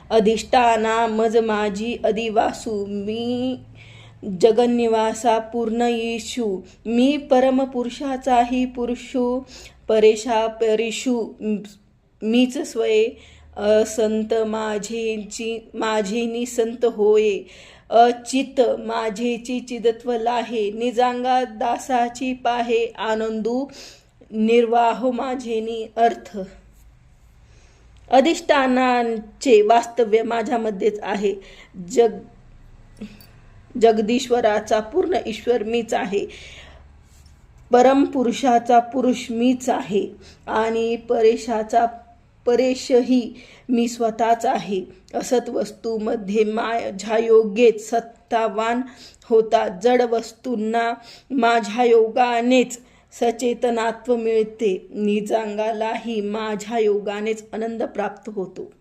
अधिष्ठाना मज माझी अधिवासू, मी जगन्निवासा पूर्ण येशू, मी परमपुरुषाचाही पुरुषू, परेशा परेशू, मीच स्वये संत माझेनी संत होये, अचित माझेची चिदत्व लाहे, निजांगा दासाची पाहे, आनंदू निर्वाह माझेनी अर्थ. अधिष्ठानांचे वास्तव्य माझ्यामध्येच आहे. जगदीश्वराचा पूर्ण ईश्वर मीच आहे. परमपुरुषाचा पुरुष मीच आहे आणि परेशाचा परेशही मी स्वतःच आहे. असत वस्तूमध्ये माझ्या योगेच सत्तावान होता. जड वस्तूंना माझ्या योगानेच सचेतनात्व मिळते. निजांगालाही माझ्या योगानेच आनंद प्राप्त होतो.